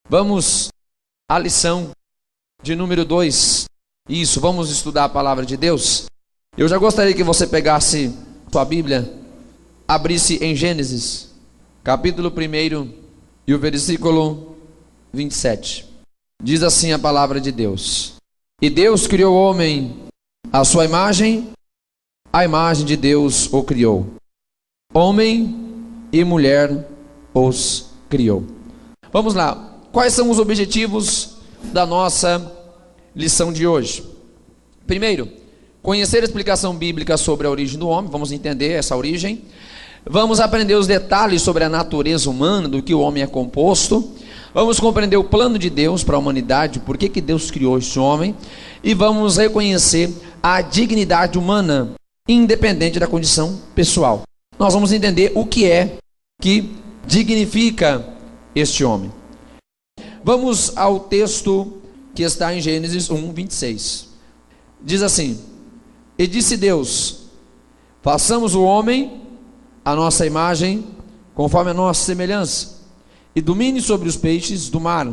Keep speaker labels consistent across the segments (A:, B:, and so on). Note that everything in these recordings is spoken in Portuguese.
A: Vamos à lição de número 2. Isso, vamos estudar a palavra de Deus. Eu já gostaria que você pegasse sua Bíblia, abrisse em Gênesis, capítulo 1 e o versículo 27. Diz assim a palavra de Deus: E Deus criou o homem à sua imagem, a imagem de Deus o criou. Homem e mulher os criou. Vamos lá. Quais são os objetivos da nossa lição de hoje? Primeiro, conhecer a explicação bíblica sobre a origem do homem. Vamos entender essa origem. Vamos aprender os detalhes sobre a natureza humana, do que o homem é composto. Vamos compreender o plano de Deus para a humanidade, por que Deus criou esse homem. E vamos reconhecer a dignidade humana, independente da condição pessoal. Nós vamos entender o que é que dignifica este homem. Vamos ao texto que está em Gênesis 1, 26. Diz assim: E disse Deus: Façamos o homem à nossa imagem, conforme a nossa semelhança, e domine sobre os peixes do mar,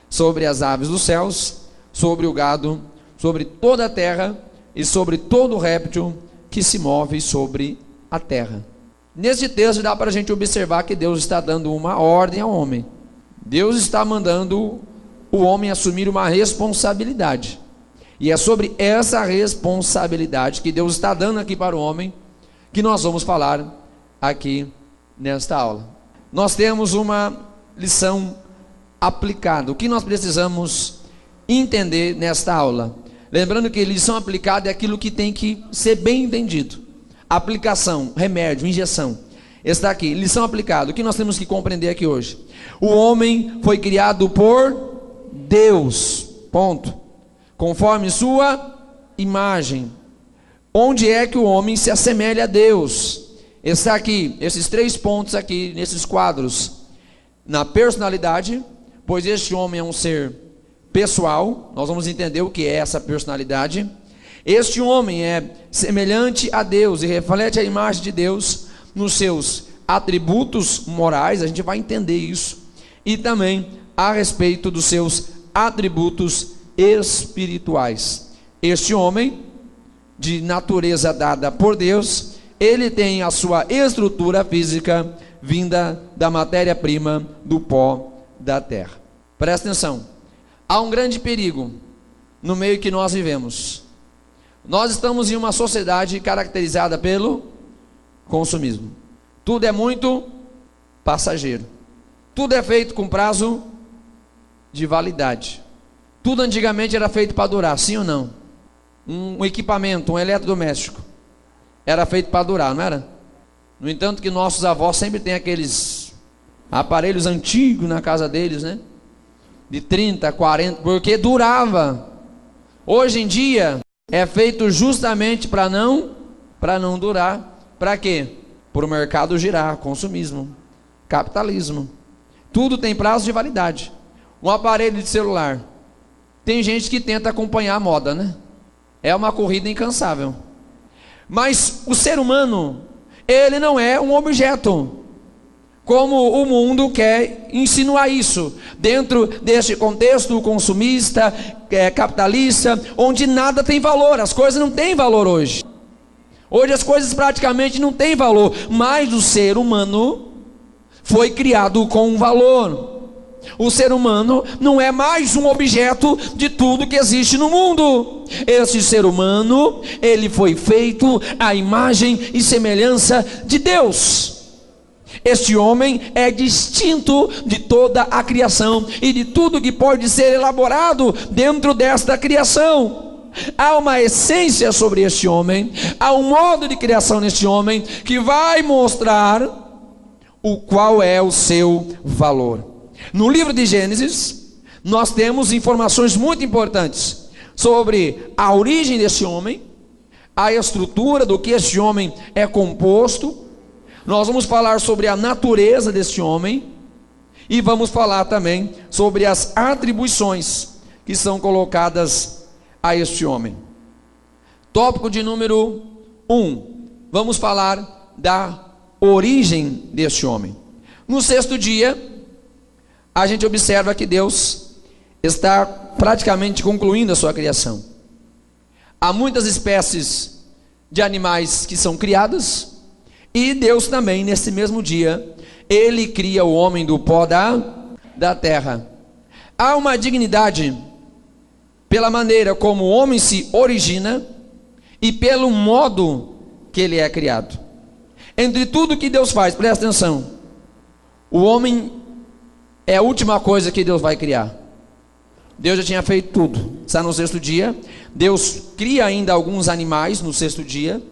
A: sobre as aves dos céus, sobre o gado, sobre toda a terra e sobre todo o réptil que se move sobre a terra. Neste texto dá para a gente observar que Deus está dando uma ordem ao homem. Deus está mandando o homem assumir uma responsabilidade. E é sobre essa responsabilidade que Deus está dando aqui para o homem que nós vamos falar aqui nesta aula. Nós temos uma lição aplicada. O que nós precisamos entender nesta aula? Lembrando que lição aplicada é aquilo que tem que ser bem entendido. Aplicação, remédio, injeção. Está aqui, lição aplicada. O que nós temos que compreender aqui hoje? O homem foi criado por Deus, ponto. Conforme sua imagem. Onde é que o homem se assemelha a Deus? Está aqui, esses 3 pontos aqui, nesses quadros. Na personalidade, pois este homem é um ser pessoal. Nós vamos entender o que é essa personalidade. Este homem é semelhante a Deus e reflete a imagem de Deus nos seus atributos morais. A gente vai entender isso. E também a respeito dos seus atributos espirituais. Este homem, de natureza dada por Deus, ele tem a sua estrutura física vinda da matéria-prima do pó da terra. Presta atenção. Há um grande perigo no meio que nós vivemos. Nós estamos em uma sociedade caracterizada pelo consumismo. Tudo é muito passageiro. Tudo é feito com prazo de validade. Tudo antigamente era feito para durar, sim ou não? Um equipamento, um eletrodoméstico, era feito para durar, não era? No entanto que nossos avós sempre têm aqueles aparelhos antigos na casa deles, né? De 30, 40, porque durava. Hoje em dia é feito justamente para não durar. Para quê? Para o mercado girar, consumismo, capitalismo. Tudo tem prazo de validade. Um aparelho de celular. Tem gente que tenta acompanhar a moda, né? É uma corrida incansável. Mas o ser humano, ele não é um objeto, como o mundo quer insinuar isso, dentro deste contexto consumista, capitalista, onde nada tem valor. As coisas não têm valor hoje. Hoje as coisas praticamente não têm valor, mas o ser humano foi criado com um valor. O ser humano não é mais um objeto de tudo que existe no mundo. Esse ser humano, ele foi feito à imagem e semelhança de Deus. Este homem é distinto de toda a criação e de tudo que pode ser elaborado dentro desta criação. Há uma essência sobre este homem, há um modo de criação neste homem que vai mostrar o qual é o seu valor. No livro de Gênesis, nós temos informações muito importantes sobre a origem desse homem, a estrutura do que este homem é composto. Nós vamos falar sobre a natureza deste homem e vamos falar também sobre as atribuições que são colocadas a este homem. Tópico de número 1. Vamos falar da origem deste homem. No 6º dia, a gente observa que Deus está praticamente concluindo a sua criação. Há muitas espécies de animais que são criadas, e Deus também, nesse mesmo dia, Ele cria o homem do pó da terra. Há uma dignidade pela maneira como o homem se origina e pelo modo que ele é criado. Entre tudo que Deus faz, presta atenção, o homem é a última coisa que Deus vai criar. Deus já tinha feito tudo. Está no sexto dia. Deus cria ainda alguns animais no sexto dia.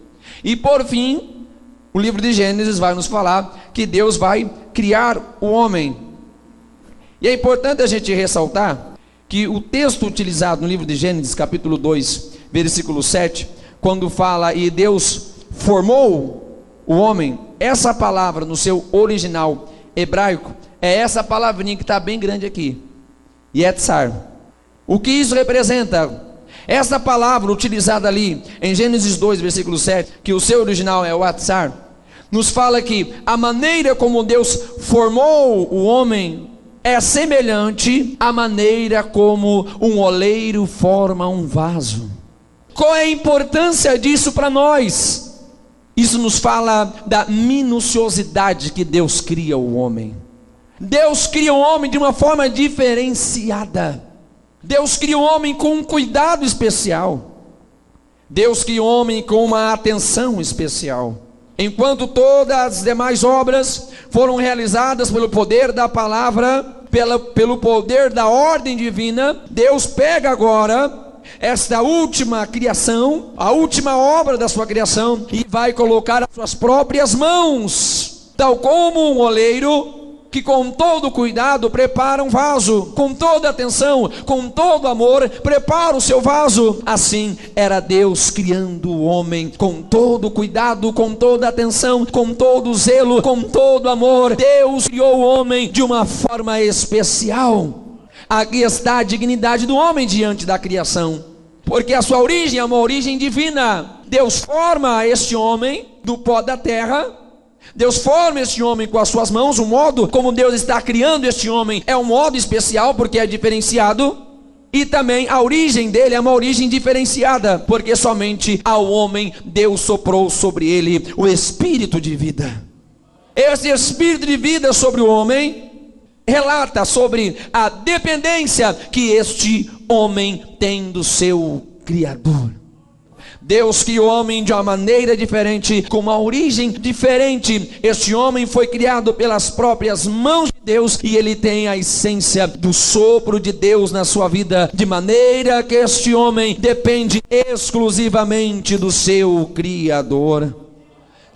A: E por fim, o livro de Gênesis vai nos falar que Deus vai criar o homem. E é importante a gente ressaltar que o texto utilizado no livro de Gênesis, capítulo 2, versículo 7, quando fala e Deus formou o homem, essa palavra no seu original hebraico, é essa palavrinha que está bem grande aqui, Yetzar. O que isso representa? Essa palavra utilizada ali em Gênesis 2, versículo 7, que o seu original é o Yetzar, nos fala que a maneira como Deus formou o homem é semelhante à maneira como um oleiro forma um vaso. Qual é a importância disso para nós? Isso nos fala da minuciosidade que Deus cria o homem. Deus cria o homem de uma forma diferenciada. Deus cria o homem com um cuidado especial. Deus cria o homem com uma atenção especial. Enquanto todas as demais obras foram realizadas pelo poder da palavra, pelo poder da ordem divina, Deus pega agora esta última criação, a última obra da sua criação, e vai colocar as suas próprias mãos, tal como um oleiro que com todo cuidado prepara um vaso, com toda atenção, com todo amor, prepara o seu vaso. Assim era Deus criando o homem, com todo cuidado, com toda atenção, com todo zelo, com todo amor. Deus criou o homem de uma forma especial. Aqui está a dignidade do homem diante da criação, porque a sua origem é uma origem divina. Deus forma este homem do pó da terra. Deus forma este homem com as suas mãos. O modo como Deus está criando este homem é um modo especial, porque é diferenciado. E também a origem dele é uma origem diferenciada, porque somente ao homem Deus soprou sobre ele o espírito de vida. Esse espírito de vida sobre o homem relata sobre a dependência que este homem tem do seu Criador. Deus criou o homem de uma maneira diferente, com uma origem diferente. Este homem foi criado pelas próprias mãos de Deus, e ele tem a essência do sopro de Deus na sua vida, de maneira que este homem depende exclusivamente do seu Criador.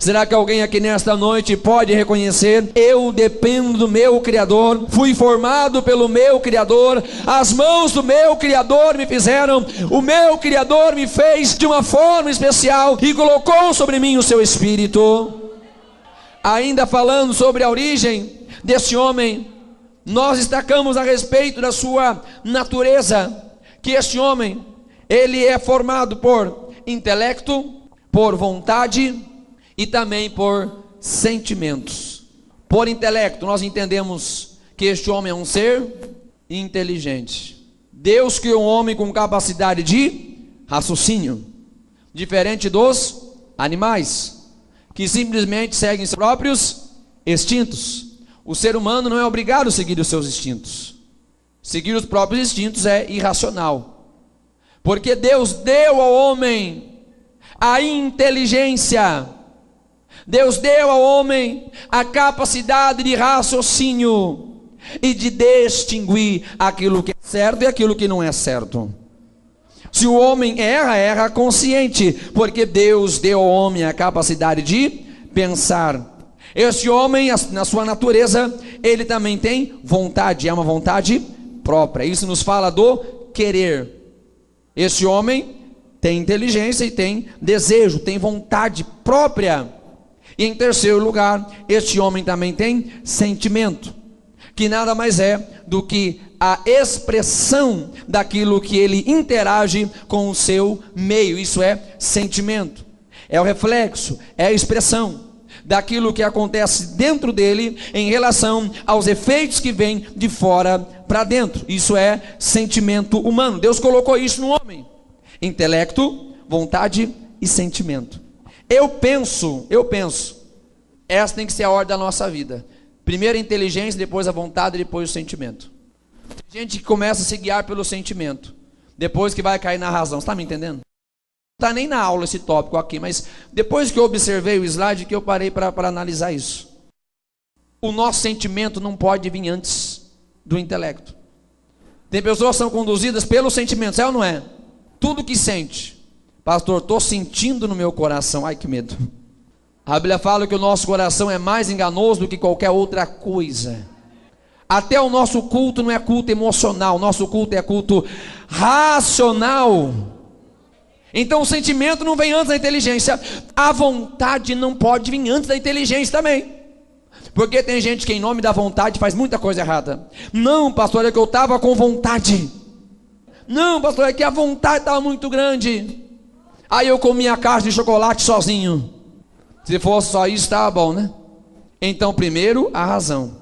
A: Será que alguém aqui nesta noite pode reconhecer: eu dependo do meu Criador, fui formado pelo meu Criador, as mãos do meu Criador me fizeram, o meu Criador me fez de uma forma especial e colocou sobre mim o seu Espírito? Ainda falando sobre a origem desse homem, nós destacamos a respeito da sua natureza, que este homem, ele é formado por intelecto, por vontade e também por sentimentos. Por intelecto, nós entendemos que este homem é um ser inteligente. Deus criou um homem com capacidade de raciocínio, diferente dos animais, que simplesmente seguem seus próprios instintos. O ser humano não é obrigado a seguir os seus instintos. Seguir os próprios instintos é irracional, porque Deus deu ao homem a inteligência. Deus deu ao homem a capacidade de raciocínio e de distinguir aquilo que é certo e aquilo que não é certo. Se o homem erra consciente, porque Deus deu ao homem a capacidade de pensar. Este homem, na sua natureza, ele também tem vontade, é uma vontade própria. Isso nos fala do querer. Este homem tem inteligência e tem desejo, tem vontade própria. E em terceiro lugar, este homem também tem sentimento, que nada mais é do que a expressão daquilo que ele interage com o seu meio. Isso é sentimento, é o reflexo, é a expressão. daquilo que acontece dentro dele em relação aos efeitos que vêm de fora para dentro. Isso é sentimento humano. Deus colocou isso no homem: intelecto, vontade e sentimento. Eu penso, essa tem que ser a ordem da nossa vida. Primeiro a inteligência, depois a vontade, depois o sentimento. Tem gente que começa a se guiar pelo sentimento, depois que vai cair na razão. Você está me entendendo? Não está nem na aula esse tópico aqui, mas depois que eu observei o slide, que eu parei para analisar isso. O nosso sentimento não pode vir antes do intelecto. Tem pessoas que são conduzidas pelo sentimento, é ou não é? Tudo que sente. Pastor, estou sentindo no meu coração. Ai, que medo. A Bíblia fala que o nosso coração é mais enganoso do que qualquer outra coisa. Até o nosso culto não é culto emocional, nosso culto é culto racional. Então o sentimento não vem antes da inteligência. A vontade não pode vir antes da inteligência também. Porque tem gente que em nome da vontade faz muita coisa errada. Não, pastor, é que eu estava com vontade. Não, pastor, é que a vontade estava muito grande. Aí eu comi a caixa de chocolate sozinho. Se fosse só isso, estava bom, né? Então primeiro a razão,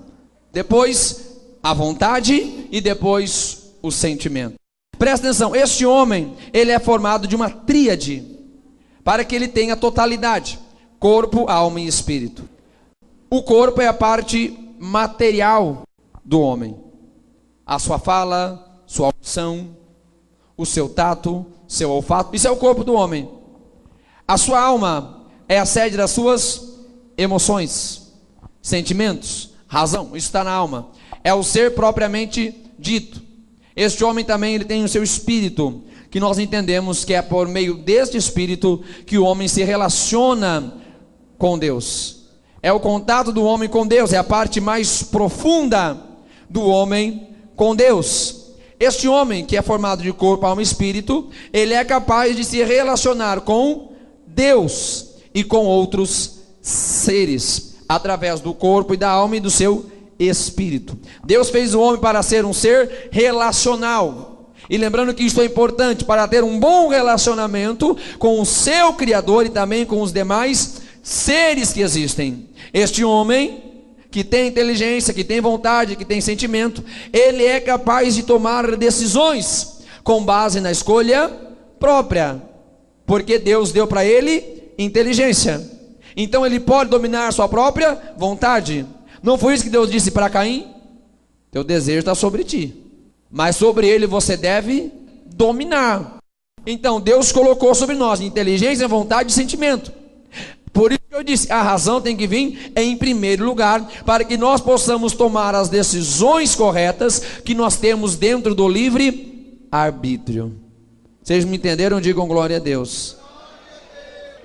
A: depois a vontade e depois o sentimento. Presta atenção, este homem, ele é formado de uma tríade, para que ele tenha totalidade: corpo, alma e espírito. O corpo é a parte material do homem. A sua fala, sua audição, o seu tato, seu olfato, isso é o corpo do homem. A sua alma é a sede das suas emoções, sentimentos, razão, isso está na alma. É o ser propriamente dito. Este homem também, ele tem o seu espírito, que nós entendemos que é por meio deste espírito que o homem se relaciona com Deus. É o contato do homem com Deus, é a parte mais profunda do homem com Deus. Este homem, que é formado de corpo, alma e espírito, ele é capaz de se relacionar com Deus e com outros seres, através do corpo e da alma e do seu espírito. Deus fez o homem para ser um ser relacional. E lembrando que isso é importante para ter um bom relacionamento com o seu Criador e também com os demais seres que existem. Este homem, que tem inteligência, que tem vontade, que tem sentimento, ele é capaz de tomar decisões com base na escolha própria, porque Deus deu para ele inteligência. Então ele pode dominar sua própria vontade. Não foi isso que Deus disse para Caim? Teu desejo está sobre ti, mas sobre ele você deve dominar. Então Deus colocou sobre nós inteligência, vontade e sentimento. Por isso que eu disse, a razão tem que vir em primeiro lugar, para que nós possamos tomar as decisões corretas que nós temos dentro do livre arbítrio. Vocês me entenderam? Digam glória a Deus.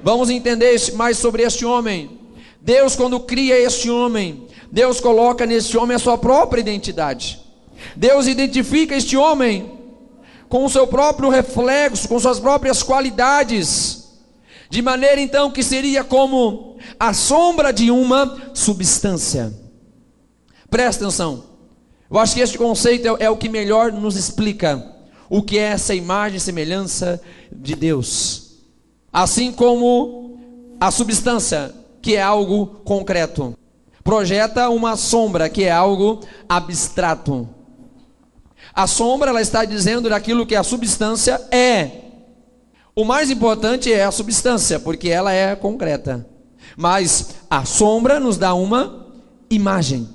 A: Vamos entender mais sobre este homem. Deus, quando cria este homem, Deus coloca neste homem a sua própria identidade. Deus identifica este homem com o seu próprio reflexo, com suas próprias qualidades, de maneira então que seria como a sombra de uma substância. Presta atenção, eu acho que este conceito é o que melhor nos explica o que é essa imagem e semelhança de Deus. Assim como a substância, que é algo concreto, projeta uma sombra, que é algo abstrato. A sombra, ela está dizendo daquilo que a substância é. O mais importante é a substância, porque ela é concreta. Mas a sombra nos dá uma imagem.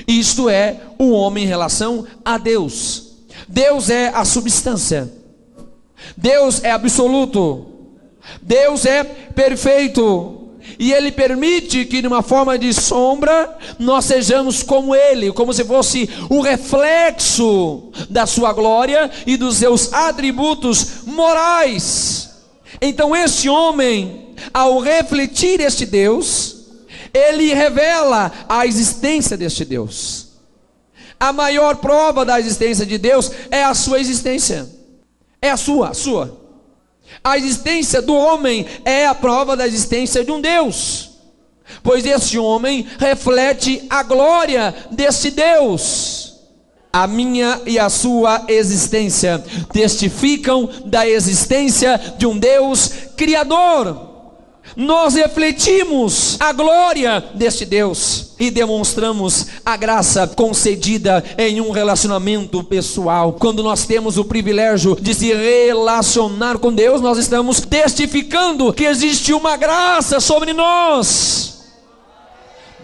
A: Isto é o homem em relação a Deus. Deus é a substância. Deus é absoluto. Deus é perfeito. E Ele permite que numa forma de sombra nós sejamos como Ele, como se fosse o reflexo da sua glória e dos seus atributos morais. Então este homem, ao refletir este Deus, ele revela a existência deste Deus. A maior prova da existência de Deus é a sua existência. É a sua. A existência do homem é a prova da existência de um Deus, pois este homem reflete a glória desse Deus. A minha e a sua existência testificam da existência de um Deus criador. nós refletimos a glória deste Deus e demonstramos a graça concedida em um relacionamento pessoal. Quando nós temos o privilégio de se relacionar com Deus, nós estamos testificando que existe uma graça sobre nós.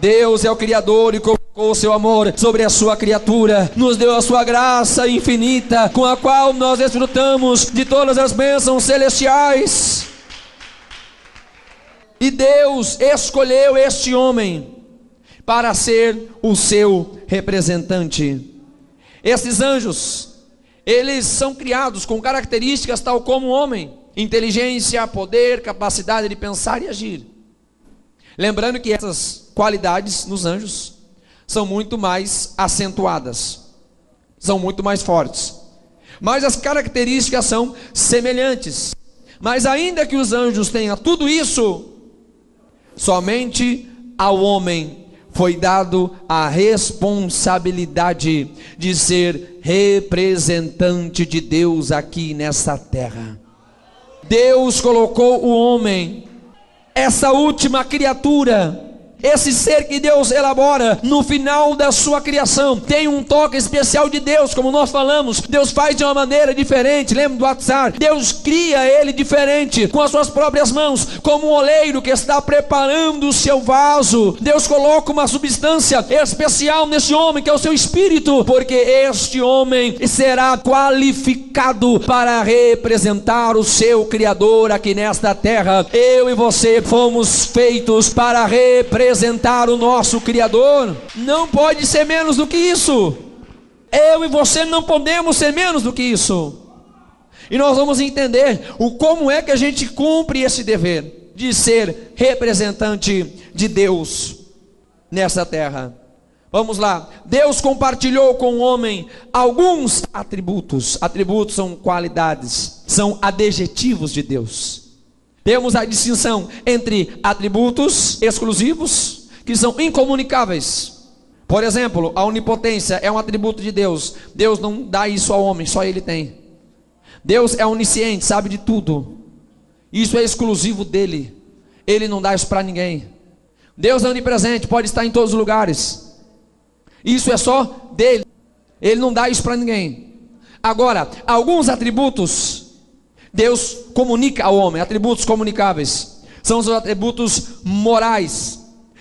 A: Deus é o Criador e colocou o seu amor sobre a sua criatura, nos deu a sua graça infinita, com a qual nós desfrutamos de todas as bênçãos celestiais. E Deus escolheu este homem para ser o seu representante. Esses anjos, eles são criados com características tal como o homem: inteligência, poder, capacidade de pensar e agir. Lembrando que essas qualidades nos anjos são muito mais acentuadas, são muito mais fortes, mas as características são semelhantes. Mas ainda que os anjos tenham tudo isso, somente ao homem foi dado a responsabilidade de ser representante de Deus aqui nessa terra. Deus colocou o homem, essa última criatura, esse ser que Deus elabora no final da sua criação, tem um toque especial de Deus, como nós falamos. Deus faz de uma maneira diferente. Lembra do Atzar? Deus cria ele diferente, com as suas próprias mãos, como um oleiro que está preparando o seu vaso. Deus coloca uma substância especial nesse homem, que é o seu espírito, porque este homem será qualificado para representar o seu Criador aqui nesta terra. Eu e você fomos feitos para representar o nosso Criador. Não pode ser menos do que isso. Eu e você não podemos ser menos do que isso. E nós vamos entender como é que a gente cumpre esse dever de ser representante de Deus nessa terra. Vamos lá. Deus compartilhou com o homem alguns atributos. Atributos são qualidades, são adjetivos de Deus. Temos a distinção entre atributos exclusivos, que são incomunicáveis. Por exemplo, a onipotência é um atributo de Deus. Deus não dá isso ao homem, só ele tem. Deus é onisciente, sabe de tudo. Isso é exclusivo dele. Ele não dá isso para ninguém. Deus é onipresente, pode estar em todos os lugares. Isso é só dele. Ele não dá isso para ninguém. Agora, alguns atributos Deus comunica ao homem, atributos comunicáveis, são os atributos morais,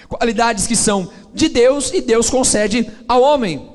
A: qualidades que são de Deus e Deus concede ao homem.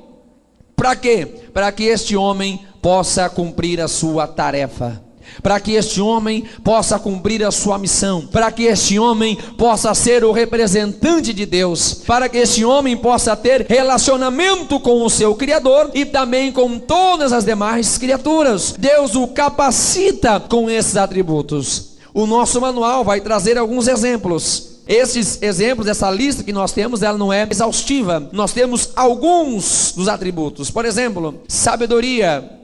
A: Para quê? Para que este homem possa cumprir a sua tarefa, para que este homem possa cumprir a sua missão, para que este homem possa ser o representante de Deus, para que este homem possa ter relacionamento com o seu Criador e também com todas as demais criaturas. Deus o capacita com esses atributos. O nosso manual vai trazer alguns exemplos. Esses exemplos, essa lista que nós temos, ela não é exaustiva. Nós temos alguns dos atributos. Por exemplo, sabedoria,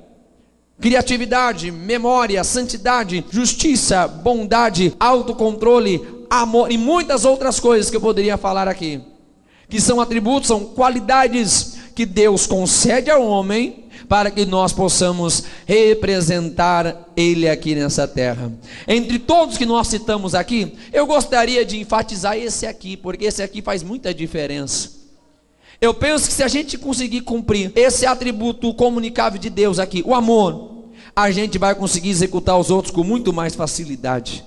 A: criatividade, memória, santidade, justiça, bondade, autocontrole, amor e muitas outras coisas que eu poderia falar aqui, que são atributos, são qualidades que Deus concede ao homem para que nós possamos representar Ele aqui nessa terra. Entre todos que nós citamos aqui, eu gostaria de enfatizar esse aqui, porque esse aqui faz muita diferença. Eu penso que se a gente conseguir cumprir esse atributo comunicável de Deus aqui, o amor, a gente vai conseguir executar os outros com muito mais facilidade.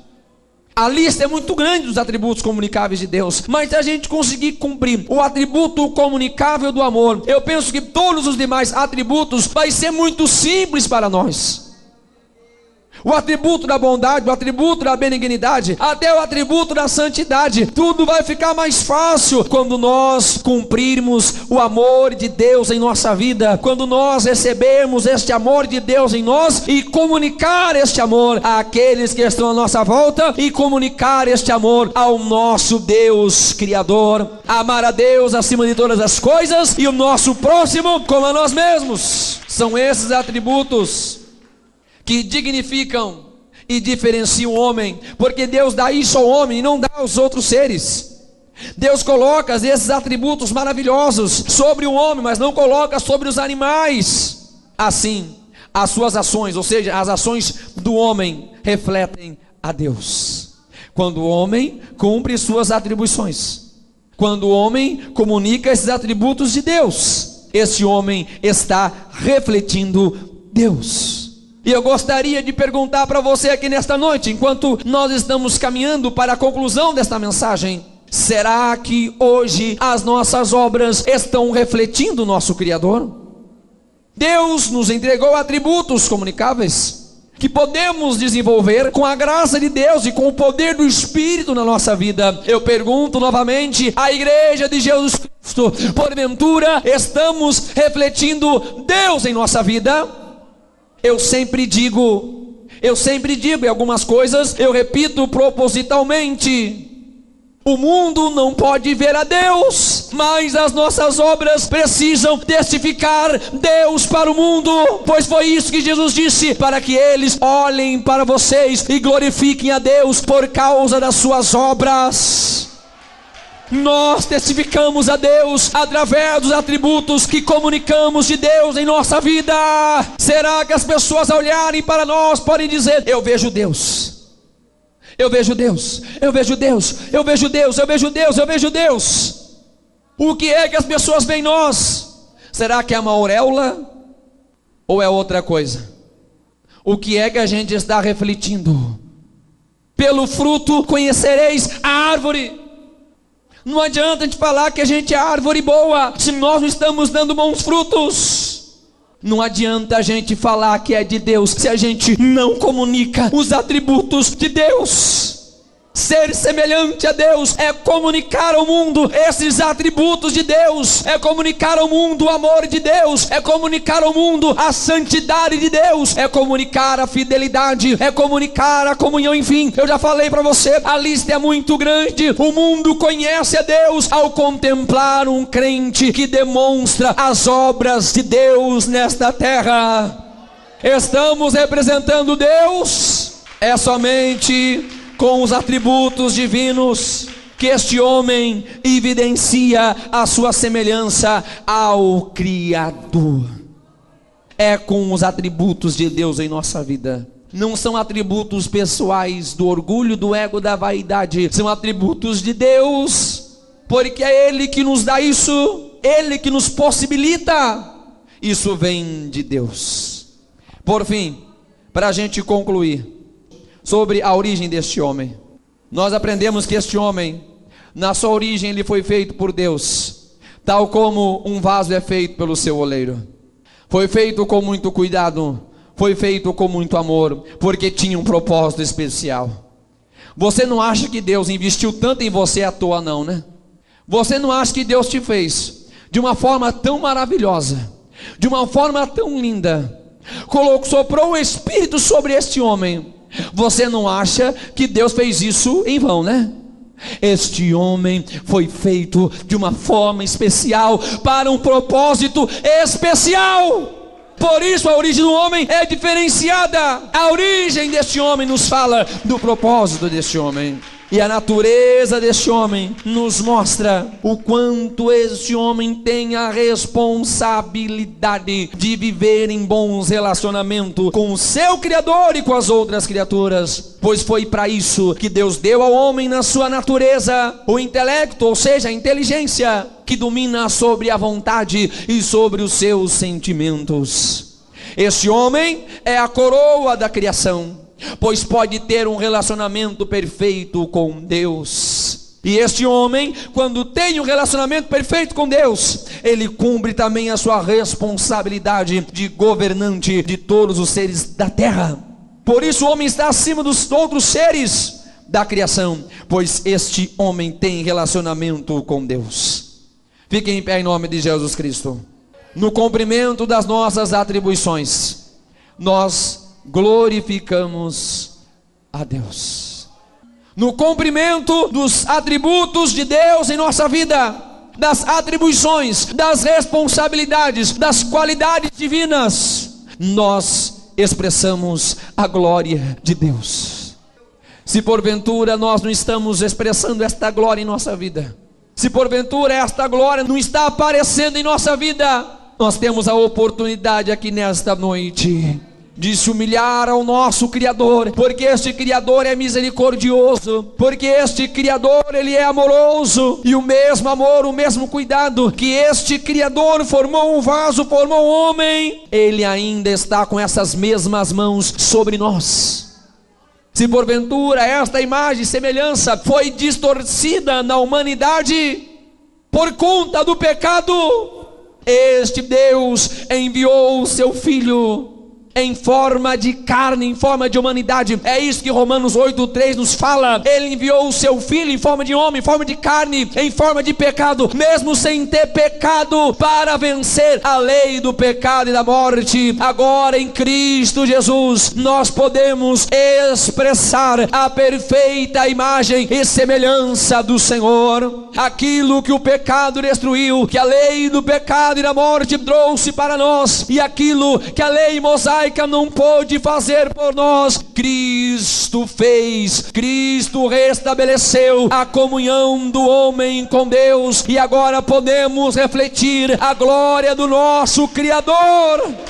A: A lista é muito grande dos atributos comunicáveis de Deus, mas se a gente conseguir cumprir o atributo comunicável do amor, eu penso que todos os demais atributos vai ser muito simples para nós. O atributo da bondade, o atributo da benignidade, até o atributo da santidade, tudo vai ficar mais fácil quando nós cumprirmos o amor de Deus em nossa vida, quando nós recebermos este amor de Deus em nós e comunicar este amor àqueles que estão à nossa volta e comunicar este amor ao nosso Deus Criador. Amar a Deus acima de todas as coisas e o nosso próximo como a nós mesmos. São esses atributos que dignificam e diferenciam o homem, porque Deus dá isso ao homem e não dá aos outros seres. Deus coloca esses atributos maravilhosos sobre o homem, mas não coloca sobre os animais. Assim, as suas ações, ou seja, as ações do homem, refletem a Deus. Quando o homem cumpre suas atribuições, quando o homem comunica esses atributos de Deus, esse homem está refletindo Deus. E eu gostaria de perguntar para você aqui nesta noite, enquanto nós estamos caminhando para a conclusão desta mensagem: será que hoje as nossas obras estão refletindo o nosso Criador? Deus nos entregou atributos comunicáveis que podemos desenvolver com a graça de Deus e com o poder do Espírito na nossa vida. Eu pergunto novamente à igreja de Jesus Cristo: porventura estamos refletindo Deus em nossa vida? Eu sempre digo, e algumas coisas eu repito propositalmente: o mundo não pode ver a Deus, mas as nossas obras precisam testificar Deus para o mundo, pois foi isso que Jesus disse: para que eles olhem para vocês e glorifiquem a Deus por causa das suas obras. Nós testificamos a Deus através dos atributos que comunicamos de Deus em nossa vida. Será que as pessoas ao olharem para nós podem dizer: eu vejo Deus? Eu vejo Deus, eu vejo Deus, eu vejo Deus, eu vejo Deus, eu vejo Deus. O que é que as pessoas veem em nós? Será que é uma auréola ou é outra coisa? O que é que a gente está refletindo? Pelo fruto conhecereis a árvore. Não adianta a gente falar que a gente é árvore boa se nós não estamos dando bons frutos. Não adianta a gente falar que é de Deus se a gente não comunica os atributos de Deus. Ser semelhante a Deus é comunicar ao mundo esses atributos de Deus, é comunicar ao mundo o amor de Deus, é comunicar ao mundo a santidade de Deus, é comunicar a fidelidade, é comunicar a comunhão. Enfim, eu já falei para você, a lista é muito grande. O mundo conhece a Deus ao contemplar um crente que demonstra as obras de Deus nesta terra. Estamos representando Deus? É somente com os atributos divinos que este homem evidencia a sua semelhança ao Criador. É com os atributos de Deus em nossa vida. Não são atributos pessoais do orgulho, do ego, da vaidade. São atributos de Deus, porque é Ele que nos dá isso, Ele que nos possibilita. Isso vem de Deus. Por fim, para a gente concluir sobre a origem deste homem, nós aprendemos que este homem, na sua origem, ele foi feito por Deus, tal como um vaso é feito pelo seu oleiro. Foi feito com muito cuidado, foi feito com muito amor, porque tinha um propósito especial. Você não acha que Deus investiu tanto em você à toa não, né? Você não acha que Deus te fez de uma forma tão maravilhosa, de uma forma tão linda, soprou o Espírito sobre este homem? Você não acha que Deus fez isso em vão, né? Este homem foi feito de uma forma especial, para um propósito especial. Por isso a origem do homem é diferenciada. A origem deste homem nos fala do propósito deste homem. E a natureza deste homem nos mostra o quanto este homem tem a responsabilidade de viver em bons relacionamentos com o seu Criador e com as outras criaturas. Pois foi para isso que Deus deu ao homem na sua natureza o intelecto, ou seja, a inteligência, que domina sobre a vontade e sobre os seus sentimentos. Este homem é a coroa da criação, pois pode ter um relacionamento perfeito com Deus. E este homem, quando tem um relacionamento perfeito com Deus, ele cumpre também a sua responsabilidade de governante de todos os seres da terra. Por isso o homem está acima dos outros seres da criação, pois este homem tem relacionamento com Deus. Fiquem em pé em nome de Jesus Cristo. No cumprimento das nossas atribuições, nós glorificamos a Deus. No cumprimento dos atributos de Deus em nossa vida, das atribuições, das responsabilidades, das qualidades divinas, nós expressamos a glória de Deus. Se porventura nós não estamos expressando esta glória em nossa vida, se porventura esta glória não está aparecendo em nossa vida, nós temos a oportunidade aqui nesta noite de se humilhar ao nosso Criador, porque este Criador é misericordioso, porque este Criador, Ele é amoroso, e o mesmo amor, o mesmo cuidado que este Criador formou um vaso, formou um homem, Ele ainda está com essas mesmas mãos sobre nós. Se porventura esta imagem e semelhança foi distorcida na humanidade por conta do pecado, este Deus enviou o seu Filho em forma de carne, em forma de humanidade. É isso que Romanos 8:3 nos fala. Ele enviou o seu Filho em forma de homem, em forma de carne, em forma de pecado, mesmo sem ter pecado, para vencer a lei do pecado e da morte. Agora em Cristo Jesus nós podemos expressar a perfeita imagem e semelhança do Senhor. Aquilo que o pecado destruiu, que a lei do pecado e da morte trouxe para nós, e aquilo que a lei mosaica não pôde fazer por nós, Cristo fez. Cristo restabeleceu a comunhão do homem com Deus, e agora podemos refletir a glória do nosso Criador.